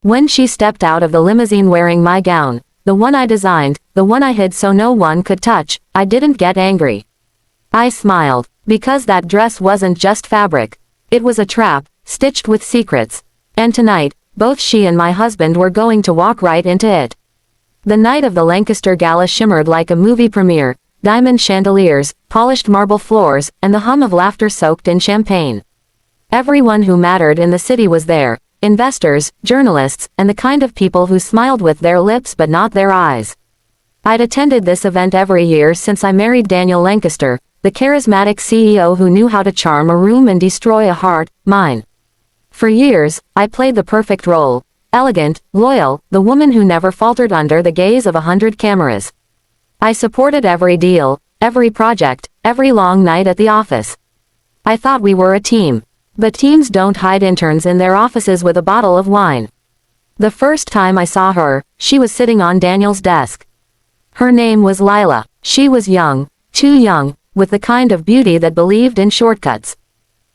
When she stepped out of the limousine wearing my gown, the one I designed, the one I hid so no one could touch, I didn't get angry. I smiled, because that dress wasn't just fabric. It was a trap, stitched with secrets. And tonight, both she and my husband were going to walk right into it. The night of the Lancaster Gala shimmered like a movie premiere, diamond chandeliers, polished marble floors, and the hum of laughter soaked in champagne. Everyone who mattered in the city was there, investors, journalists, and the kind of people who smiled with their lips but not their eyes. I'd attended this event every year since I married Daniel Lancaster, the charismatic CEO who knew how to charm a room and destroy a heart, mine. For years, I played the perfect role, elegant, loyal, the woman who never faltered under the gaze of 100 cameras. I supported every deal, every project, every long night at the office. I thought we were a team. But teams don't hide interns in their offices with a bottle of wine. The first time I saw her, she was sitting on Daniel's desk. Her name was Lila. She was young, too young, with the kind of beauty that believed in shortcuts.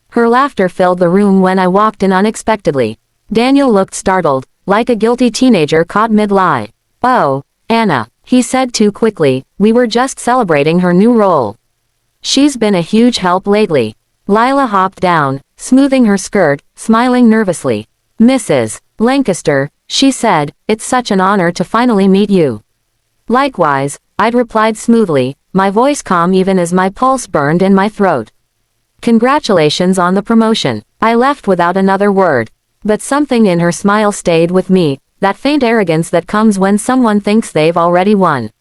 Her laughter filled the room when I walked in unexpectedly. Daniel looked startled, like a guilty teenager caught mid-lie. "Oh, Anna," he said too quickly, "we were just celebrating her new role. She's been a huge help lately." Lila hopped down, smoothing her skirt, smiling nervously. "Mrs. Lancaster," she said, "it's such an honor to finally meet you." "Likewise," I'd replied smoothly, my voice calm even as my pulse burned in my throat. "Congratulations on the promotion." I left without another word. But something in her smile stayed with me, that faint arrogance that comes when someone thinks they've already won.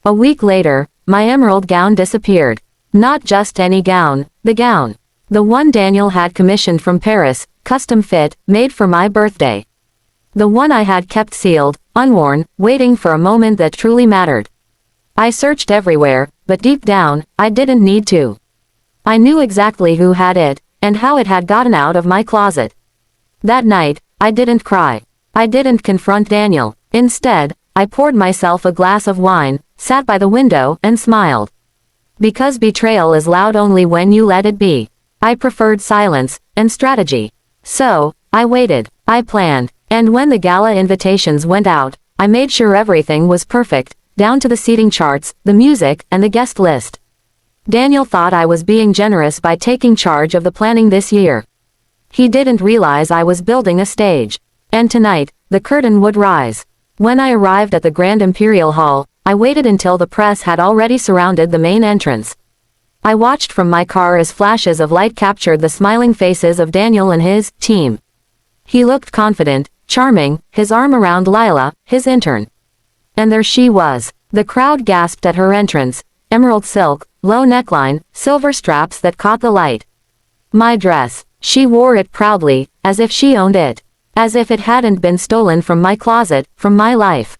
A week later, my emerald gown disappeared. Not just any gown, the gown. The one Daniel had commissioned from Paris, custom fit, made for my birthday. The one I had kept sealed, unworn, waiting for a moment that truly mattered. I searched everywhere, but deep down, I didn't need to. I knew exactly who had it, and how it had gotten out of my closet. That night, I didn't cry. I didn't confront Daniel. Instead, I poured myself a glass of wine, sat by the window, and smiled. Because betrayal is loud only when you let it be. I preferred silence and strategy. So, I waited, I planned, and when the gala invitations went out, I made sure everything was perfect, down to the seating charts, the music, and the guest list. Daniel thought I was being generous by taking charge of the planning this year. He didn't realize I was building a stage. And tonight, the curtain would rise. When I arrived at the Grand Imperial Hall, I waited until the press had already surrounded the main entrance. I watched from my car as flashes of light captured the smiling faces of Daniel and his team. He looked confident, charming, his arm around Lila, his intern. And there she was. The crowd gasped at her entrance, emerald silk, low neckline, silver straps that caught the light. My dress. She wore it proudly, as if she owned it. As if it hadn't been stolen from my closet, from my life.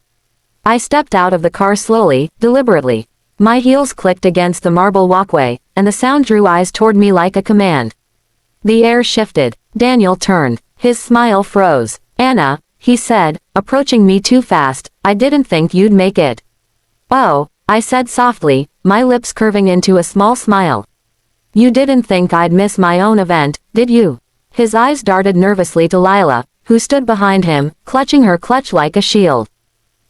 I stepped out of the car slowly, deliberately. My heels clicked against the marble walkway, and the sound drew eyes toward me like a command. The air shifted. Daniel turned. His smile froze. "Anna," he said, approaching me too fast, "I didn't think you'd make it." "Oh," I said softly, my lips curving into a small smile. "You didn't think I'd miss my own event, did you?" His eyes darted nervously to Lila, who stood behind him, clutching her clutch like a shield.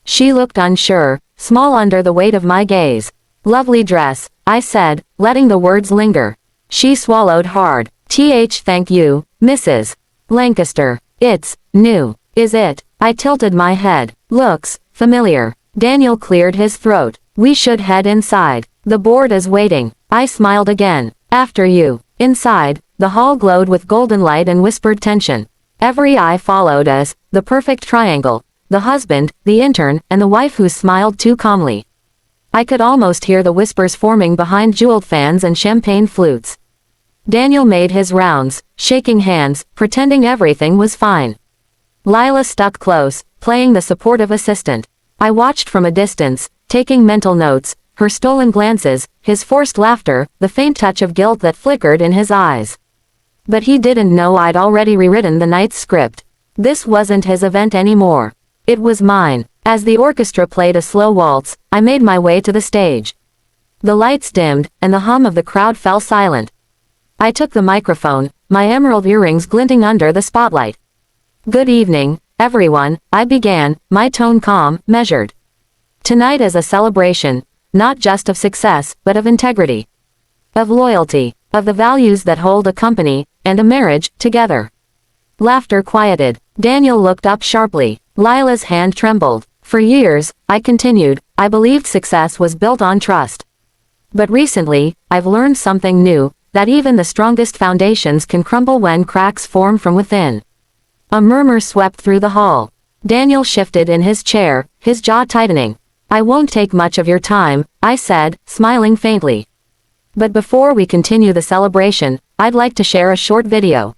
She looked unsure, small under the weight of my gaze. "Lovely dress," I said, letting the words linger. She swallowed hard. Thank you, Mrs. Lancaster. It's new, is it?" I tilted my head. "Looks familiar." Daniel cleared his throat. "We should head inside. The board is waiting." I smiled again. "After you." Inside, the hall glowed with golden light and whispered tension. Every eye followed us, the perfect triangle. The husband, the intern, and the wife who smiled too calmly. I could almost hear the whispers forming behind jeweled fans and champagne flutes. Daniel made his rounds, shaking hands, pretending everything was fine. Lila stuck close, playing the supportive assistant. I watched from a distance, taking mental notes, her stolen glances, his forced laughter, the faint touch of guilt that flickered in his eyes. But he didn't know I'd already rewritten the night's script. This wasn't his event anymore. It was mine. As the orchestra played a slow waltz, I made my way to the stage. The lights dimmed, and the hum of the crowd fell silent. I took the microphone, my emerald earrings glinting under the spotlight. "Good evening, everyone, I began, my tone calm, measured. Tonight is a celebration, not just of success, but of integrity. Of loyalty, of the values that hold a company, and a marriage, together. Laughter quieted. Daniel looked up sharply. Lila's hand trembled. For years, I continued, I believed success was built on trust. But recently, I've learned something new, that even the strongest foundations can crumble when cracks form from within. A murmur swept through the hall. Daniel shifted in his chair, his jaw tightening. I won't take much of your time, I said, smiling faintly. But before we continue the celebration, I'd like to share a short video.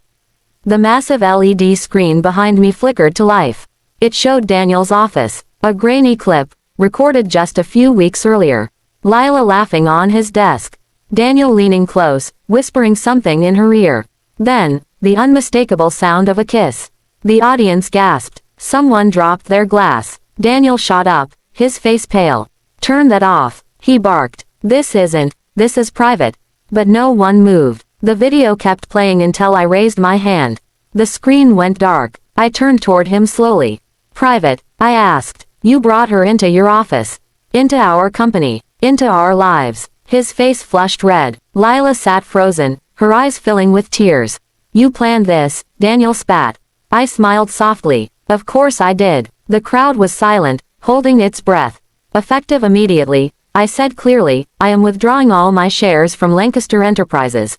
The massive LED screen behind me flickered to life. It showed Daniel's office, a grainy clip, recorded just a few weeks earlier. Lila laughing on his desk. Daniel leaning close, whispering something in her ear. Then, the unmistakable sound of a kiss. The audience gasped. Someone dropped their glass. Daniel shot up, his face pale. Turn that off, he barked. This is private. But no one moved. The video kept playing until I raised my hand. The screen went dark. I turned toward him slowly. Private, I asked. You brought her into your office. Into our company. Into our lives. His face flushed red. Lila sat frozen, her eyes filling with tears. You planned this, Daniel spat. I smiled softly. Of course I did. The crowd was silent, holding its breath. Effective immediately, I said clearly, I am withdrawing all my shares from Lancaster Enterprises.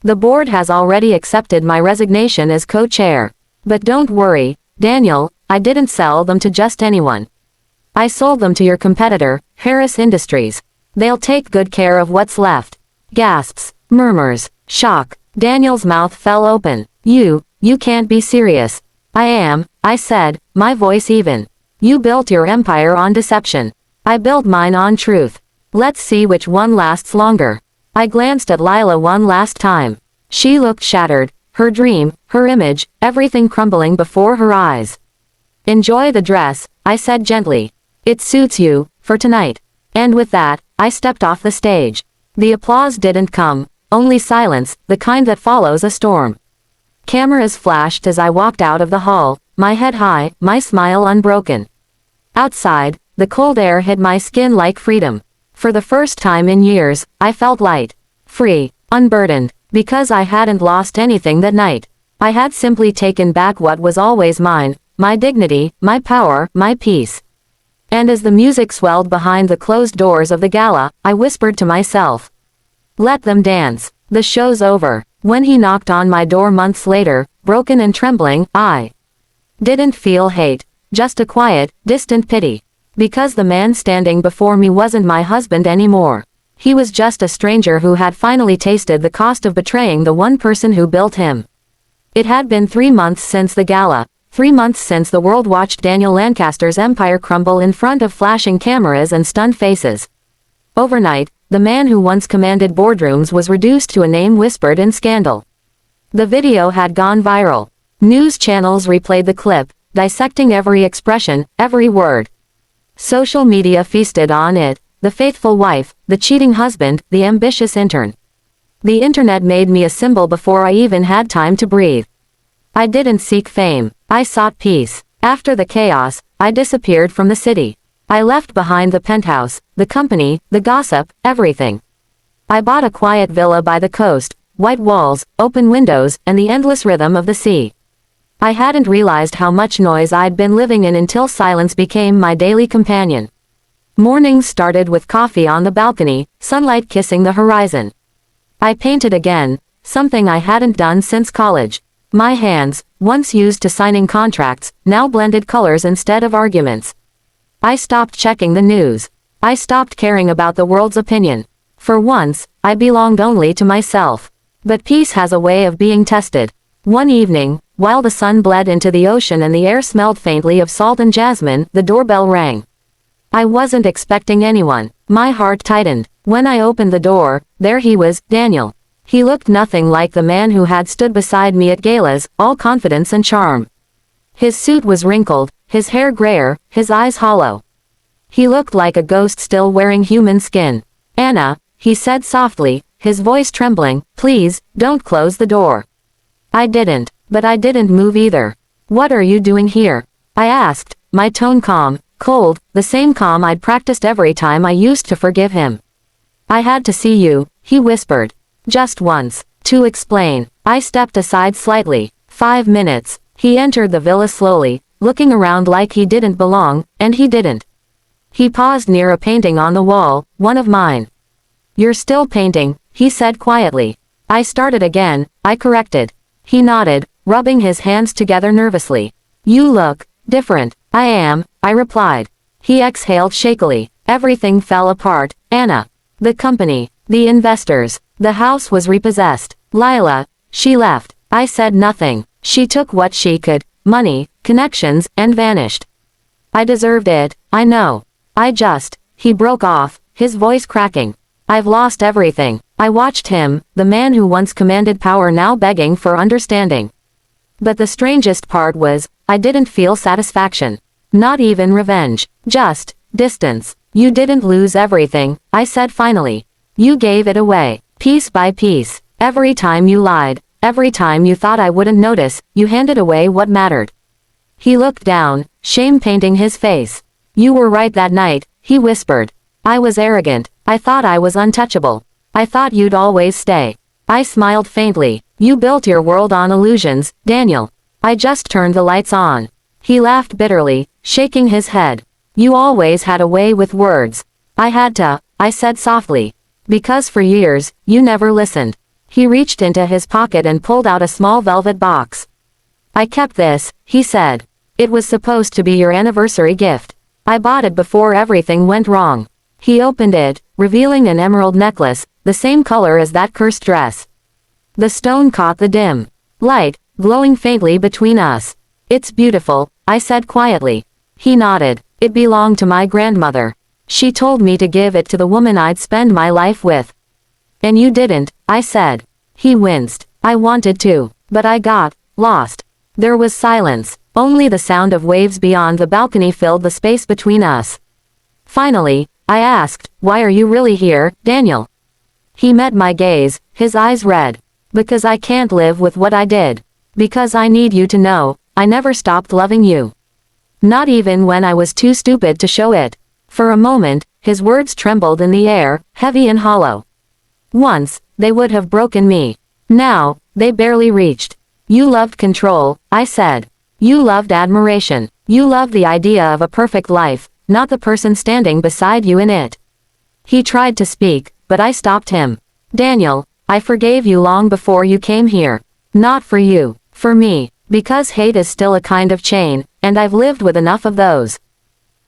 The board has already accepted my resignation as co-chair. But don't worry, Daniel, I didn't sell them to just anyone. I sold them to your competitor, Harris Industries. They'll take good care of what's left. Gasps, murmurs, shock. Daniel's mouth fell open. You can't be serious. I am, I said, my voice even. You built your empire on deception. I built mine on truth. Let's see which one lasts longer. I glanced at Lila one last time. She looked shattered, her dream, her image, everything crumbling before her eyes. Enjoy the dress, I said gently. It suits you, for tonight. And with that, I stepped off the stage. The applause didn't come, only silence, the kind that follows a storm. Cameras flashed as I walked out of the hall, my head high, my smile unbroken. Outside, the cold air hit my skin like freedom. For the first time in years, I felt light. Free, unburdened, because I hadn't lost anything that night. I had simply taken back what was always mine, my dignity, my power, my peace. And as the music swelled behind the closed doors of the gala, I whispered to myself. Let them dance. The show's over. When he knocked on my door months later, broken and trembling, I didn't feel hate, just a quiet, distant pity. Because the man standing before me wasn't my husband anymore. He was just a stranger who had finally tasted the cost of betraying the one person who built him. It had been 3 months since the gala, 3 months since the world watched Daniel Lancaster's empire crumble in front of flashing cameras and stunned faces. Overnight, the man who once commanded boardrooms was reduced to a name whispered in scandal. The video had gone viral. News channels replayed the clip, dissecting every expression, every word. Social media feasted on it, the faithful wife, the cheating husband, the ambitious intern. The internet made me a symbol before I even had time to breathe. I didn't seek fame, I sought peace. After the chaos, I disappeared from the city. I left behind the penthouse, the company, the gossip, everything. I bought a quiet villa by the coast, white walls, open windows, and the endless rhythm of the sea. I hadn't realized how much noise I'd been living in until silence became my daily companion. Mornings started with coffee on the balcony, sunlight kissing the horizon. I painted again, something I hadn't done since college. My hands, once used to signing contracts, now blended colors instead of arguments. I stopped checking the news. I stopped caring about the world's opinion. For once, I belonged only to myself. But peace has a way of being tested. One evening, while the sun bled into the ocean and the air smelled faintly of salt and jasmine, the doorbell rang. I wasn't expecting anyone. My heart tightened. When I opened the door, there he was, Daniel. He looked nothing like the man who had stood beside me at galas, all confidence and charm. His suit was wrinkled, his hair grayer, his eyes hollow. He looked like a ghost still wearing human skin. Anna, he said softly, his voice trembling, please, don't close the door. I didn't, but I didn't move either. What are you doing here? I asked, my tone calm, cold, the same calm I'd practiced every time I used to forgive him. I had to see you, he whispered. Just once. To explain. I stepped aside slightly. 5 minutes. He entered the villa slowly, looking around like he didn't belong, and he didn't. He paused near a painting on the wall, one of mine. You're still painting, he said quietly. I started again, I corrected. He nodded, rubbing his hands together nervously. You look different. I am, I replied. He exhaled shakily. Everything fell apart, Anna. The company, the investors, the house was repossessed. Lila, she left. I said nothing. She took what she could, money, connections, and vanished. I deserved it, I know. He broke off, his voice cracking. I've lost everything. I watched him, the man who once commanded power now begging for understanding. But the strangest part was, I didn't feel satisfaction. Not even revenge. Just distance. You didn't lose everything, I said finally. You gave it away, piece by piece. Every time you lied, every time you thought I wouldn't notice, you handed away what mattered. He looked down, shame painting his face. You were right that night, he whispered. I was arrogant. I thought I was untouchable. I thought you'd always stay. I smiled faintly. You built your world on illusions, Daniel. I just turned the lights on. He laughed bitterly, shaking his head. You always had a way with words. I had to, I said softly. Because for years, you never listened. He reached into his pocket and pulled out a small velvet box. I kept this, he said. It was supposed to be your anniversary gift. I bought it before everything went wrong. He opened it, revealing an emerald necklace, the same color as that cursed dress. The stone caught the dim light, glowing faintly between us. It's beautiful, I said quietly. He nodded. It belonged to my grandmother. She told me to give it to the woman I'd spend my life with. And you didn't, I said. He winced. I wanted to, but I got lost. There was silence. Only the sound of waves beyond the balcony filled the space between us. Finally, I asked, why are you really here, Daniel? He met my gaze, his eyes red. Because I can't live with what I did. Because I need you to know, I never stopped loving you. Not even when I was too stupid to show it. For a moment, his words trembled in the air, heavy and hollow. Once, they would have broken me. Now, they barely reached. You loved control, I said. You loved admiration. You loved the idea of a perfect life, not the person standing beside you in it. He tried to speak, but I stopped him. Daniel, I forgave you long before you came here. Not for you, for me. Because hate is still a kind of chain, and I've lived with enough of those.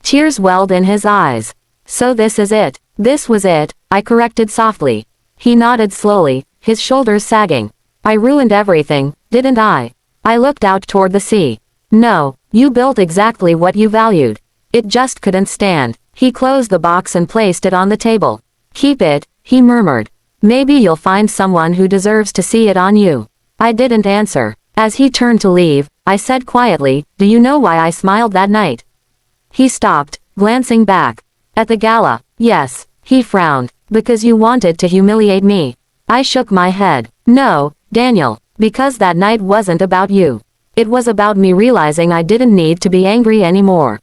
Tears welled in his eyes. So this is it. This was it, I corrected softly. He nodded slowly, his shoulders sagging. I ruined everything, didn't I? I looked out toward the sea. No, you built exactly what you valued. It just couldn't stand. He closed the box and placed it on the table. Keep it, he murmured. Maybe you'll find someone who deserves to see it on you. I didn't answer. As he turned to leave, I said quietly, do you know why I smiled that night? He stopped, glancing back. At the gala, yes, he frowned. Because you wanted to humiliate me. I shook my head. No, Daniel, because that night wasn't about you. It was about me realizing I didn't need to be angry anymore.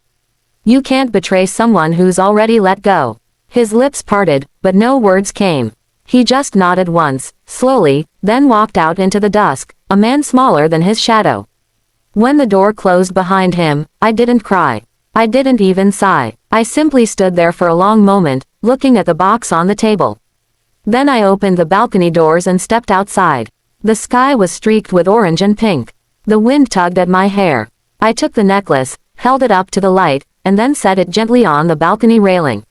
You can't betray someone who's already let go. His lips parted, but no words came. He just nodded once, slowly, then walked out into the dusk, a man smaller than his shadow. When the door closed behind him, I didn't cry. I didn't even sigh. I simply stood there for a long moment, looking at the box on the table. Then I opened the balcony doors and stepped outside. The sky was streaked with orange and pink. The wind tugged at my hair. I took the necklace, held it up to the light, and then set it gently on the balcony railing.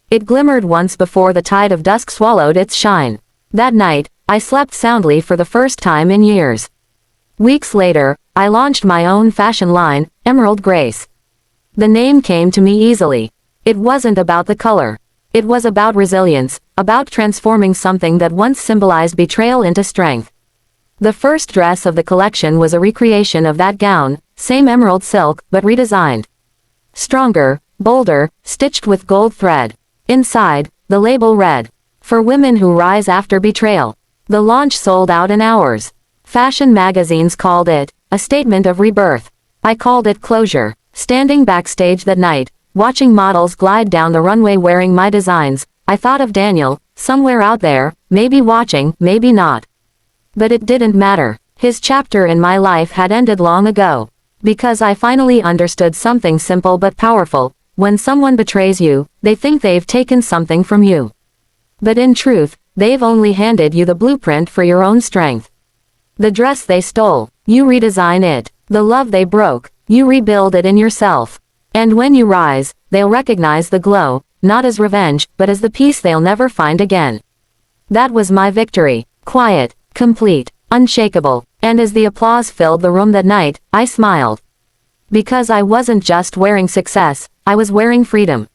It glimmered once before the tide of dusk swallowed its shine. That night, I slept soundly for the first time in years. Weeks later, I launched my own fashion line, Emerald Grace. The name came to me easily. It wasn't about the color. It was about resilience, about transforming something that once symbolized betrayal into strength. The first dress of the collection was a recreation of that gown, same emerald silk, but redesigned. Stronger, bolder, stitched with gold thread. Inside, the label read, "For women who rise after betrayal." The launch sold out in hours. Fashion magazines called it a statement of rebirth. I called it closure. Standing backstage that night, watching models glide down the runway wearing my designs, I thought of Daniel, somewhere out there, maybe watching, maybe not. But it didn't matter. His chapter in my life had ended long ago. Because I finally understood something simple but powerful. When someone betrays you, they think they've taken something from you. But in truth, they've only handed you the blueprint for your own strength. The dress they stole, you redesign it. The love they broke, you rebuild it in yourself. And when you rise, they'll recognize the glow, not as revenge, but as the peace they'll never find again. That was my victory. Quiet, complete, unshakable. And as the applause filled the room that night, I smiled. Because I wasn't just wearing success, I was wearing freedom.